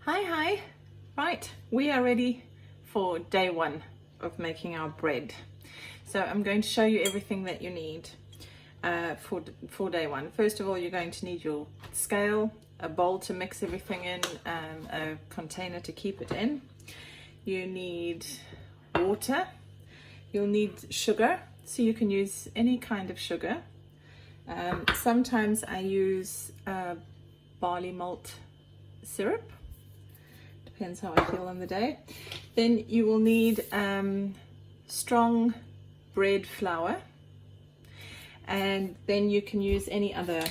Hi. Right, we are ready for day one of making our bread. So I'm going to show you everything that you need for day one. First of all, you're going to need your scale, a bowl to mix everything in, a container to keep it in. You need water. You'll need sugar, so you can use any kind of sugar. Sometimes I use barley malt syrup. Depends how I feel on the day. Then you will need strong bread flour, and then you can use any other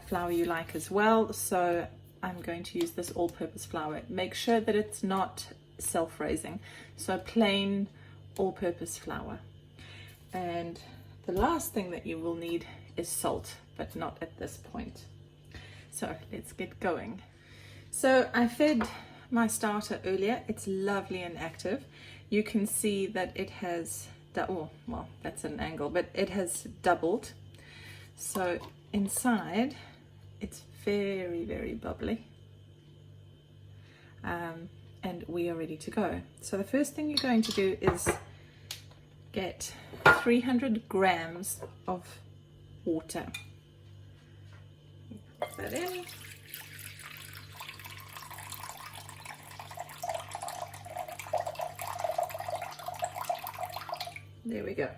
flour you like as well. So I'm going to use this all-purpose flour. Make sure that it's not self-raising, so plain all-purpose flour. And the last thing that you will need is salt, but not at this point. So let's get going. So I fed my starter earlier. It's lovely and active. You can see that it has, well, that's an angle, but it has doubled. So inside it's very, very bubbly. And we are ready to go. So the first thing you're going to do is get 300 grams of water. Put that in. There we go.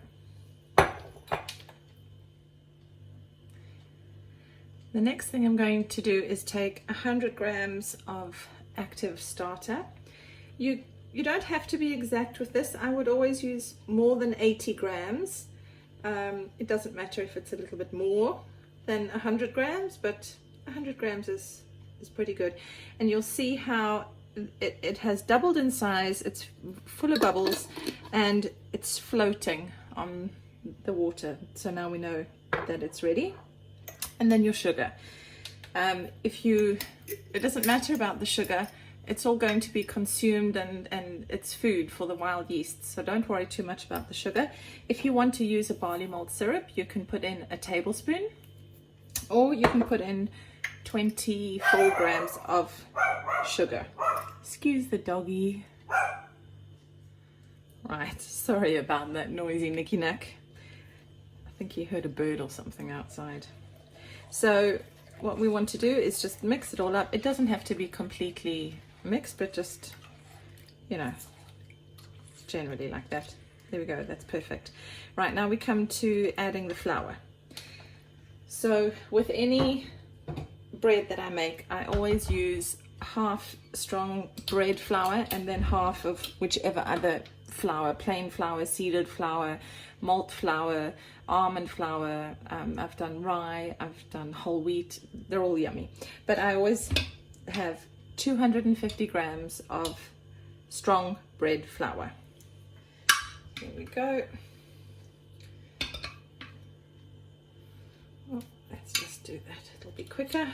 The next thing I'm going to do is take 100 grams of active starter. You don't have to be exact with this. I would always use more than 80 grams. It doesn't matter if it's a little bit more than 100 grams, but 100 grams is pretty good. And you'll see how it has doubled in size. It's full of bubbles and it's floating on the water. So now we know that it's ready. And then your sugar. It doesn't matter about the sugar. It's all going to be consumed and it's food for the wild yeast. So don't worry too much about the sugar. If you want to use a barley malt syrup, you can put in a tablespoon, or you can put in 24 grams of sugar. Excuse the doggy. Right, sorry about that noisy nicky nack. I think he heard a bird or something outside. So what we want to do is just mix it all up. It doesn't have to be completely mixed, but just, generally like that. There we go, that's perfect. Right, now we come to adding the flour. So with any bread that I make, I always use half strong bread flour and then half of whichever other flour, plain flour, seeded flour, malt flour, almond flour. I've done rye, I've done whole wheat. They're all yummy. But I always have 250 grams of strong bread flour. There we go. Oh, let's just do that. It'll be quicker.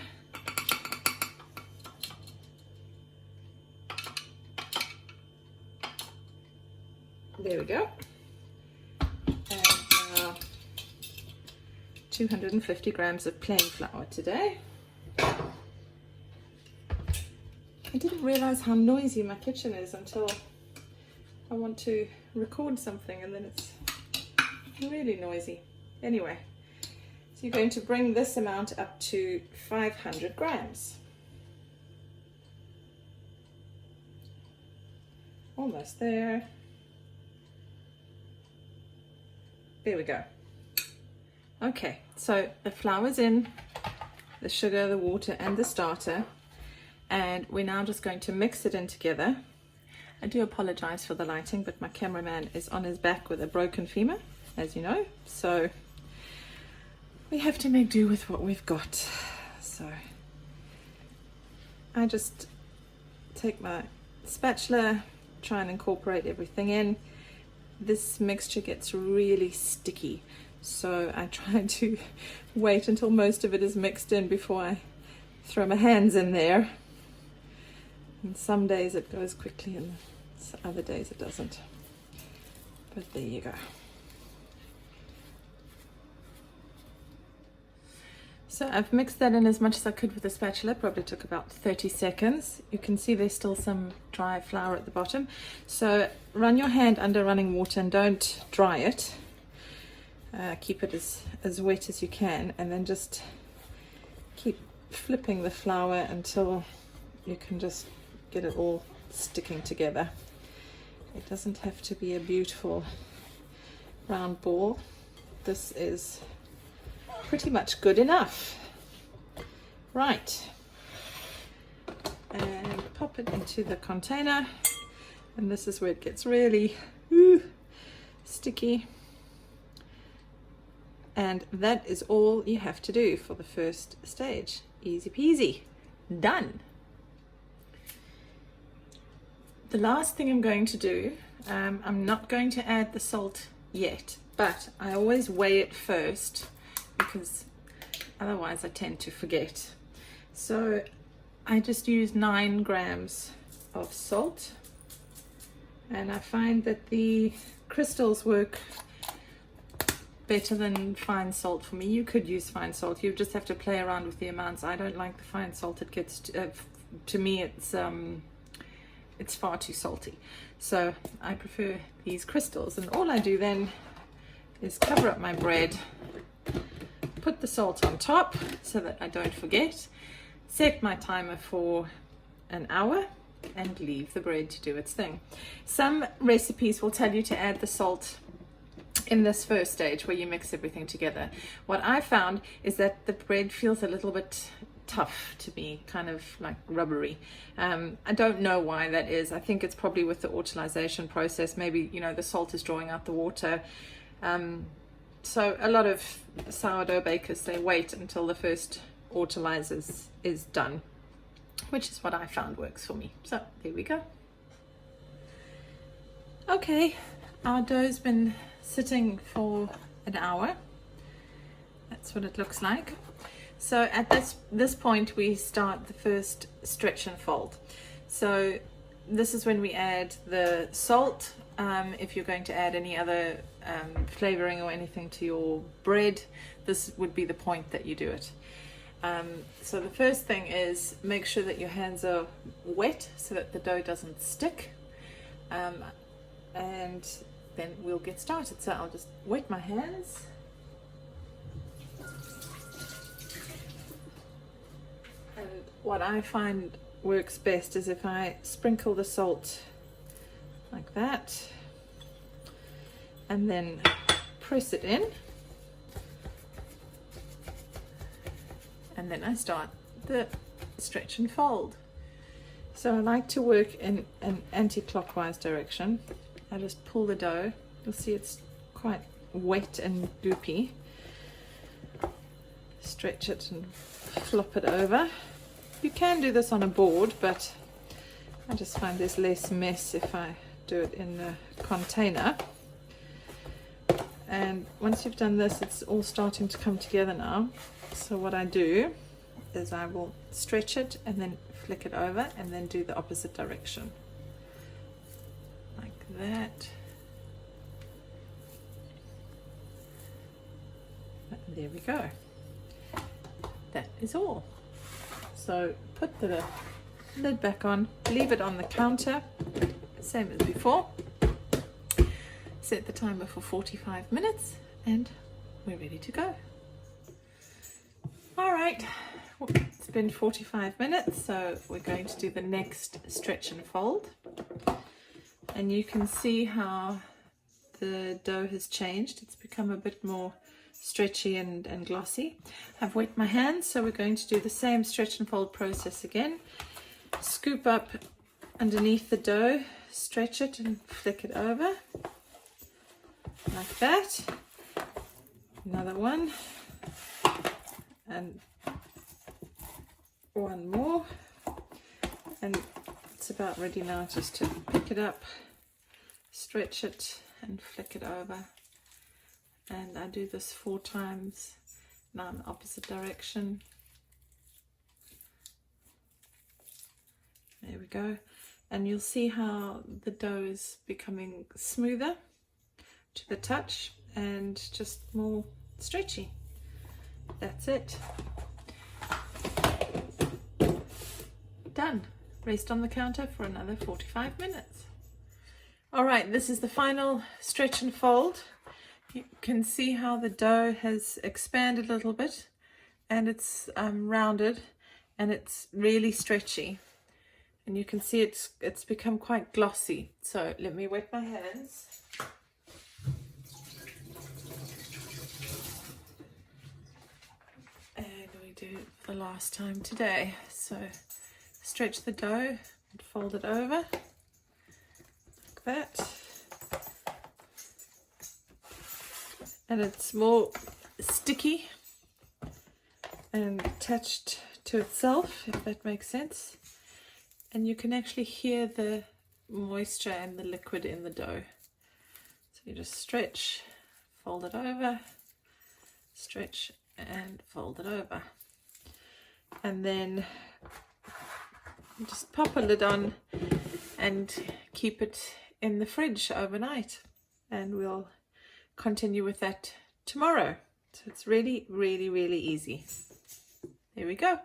There we go. And 250 grams of plain flour today. I didn't realize how noisy my kitchen is until I want to record something, and then it's really noisy. Anyway, so you're going to bring this amount up to 500 grams. Almost there. There we go. Okay, so the flour's in, the sugar, the water, and the starter, and we're now just going to mix it in together. I do apologize for the lighting, but my cameraman is on his back with a broken femur, as you know, so we have to make do with what we've got. So I just take my spatula, try and incorporate everything in. This mixture gets really sticky, so I try to wait until most of it is mixed in before I throw my hands in there. And some days it goes quickly and other days it doesn't. But there you go. So I've mixed that in as much as I could with a spatula, probably took about 30 seconds. You can see there's still some dry flour at the bottom. So run your hand under running water and don't dry it. Keep it as wet as you can, and then just keep flipping the flour until you can just get it all sticking together. It doesn't have to be a beautiful round ball. This is pretty much good enough. Right, and pop it into the container, and this is where it gets really sticky. And that is all you have to do for the first stage. Easy peasy, done. The last thing I'm going to do, I'm not going to add the salt yet, but I always weigh it first because otherwise I tend to forget. So I just use 9 grams of salt, and I find that the crystals work better than fine salt for me. You could use fine salt, you just have to play around with the amounts. I don't like the fine salt. It gets to me it's far too salty, so I prefer these crystals. And all I do then is cover up my bread, put the salt on top so that I don't forget, set my timer for an hour, and leave the bread to do its thing. Some recipes will tell you to add the salt in this first stage where you mix everything together. What I found is that the bread feels a little bit tough to me, kind of like rubbery. I don't know why that is. I think it's probably with the autolyzation process. Maybe, you know, the salt is drawing out the water. So a lot of sourdough bakers, they wait until the first autolyze is done, which is what I found works for me. So there we go. Okay, our dough's been sitting for an hour. That's what it looks like. So at this point we start the first stretch and fold. So this is when we add the salt. If you're going to add any other flavoring or anything to your bread, this would be the point that you do it. So the first thing is make sure that your hands are wet so that the dough doesn't stick, and then we'll get started. So I'll just wet my hands. And what I find works best is if I sprinkle the salt like that and then press it in, and then I start the stretch and fold. So I like to work in an anti-clockwise direction. I just pull the dough. You'll see it's quite wet and goopy. Stretch it and flop it over. You can do this on a board, but I just find there's less mess if I do it in a container. And once you've done this, it's all starting to come together now. So what I do is I will stretch it and then flick it over and then do the opposite direction. Like that. And there we go. That is all. So put the lid back on, leave it on the counter, same as before. Set the timer for 45 minutes and we're ready to go. All right, it's been 45 minutes, so we're going to do the next stretch and fold. And you can see how the dough has changed. It's become a bit more stretchy and glossy. I've wet my hands, so we're going to do the same stretch and fold process again. Scoop up underneath the dough, stretch it and flick it over like that. Another one, and one more, and it's about ready now just to pick it up, stretch it and flick it over. And I do this 4 times, now in the opposite direction. There we go. And you'll see how the dough is becoming smoother to the touch and just more stretchy. That's it. done. Rest on the counter for another 45 minutes. All right, this is the final stretch and fold. You can see how the dough has expanded a little bit, and it's rounded, and it's really stretchy. And you can see it's become quite glossy. So let me wet my hands. And we do it for the last time today. So stretch the dough and fold it over like that. And it's more sticky and attached to itself, if that makes sense. And you can actually hear the moisture and the liquid in the dough. So you just stretch, fold it over, stretch and fold it over. And then just pop a lid on and keep it in the fridge overnight. And we'll continue with that tomorrow. So it's really, really, really easy. There we go.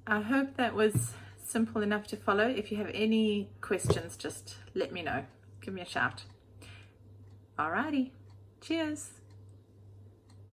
I hope that was simple enough to follow. If you have any questions, just let me know. Give me a shout. Alrighty. Cheers.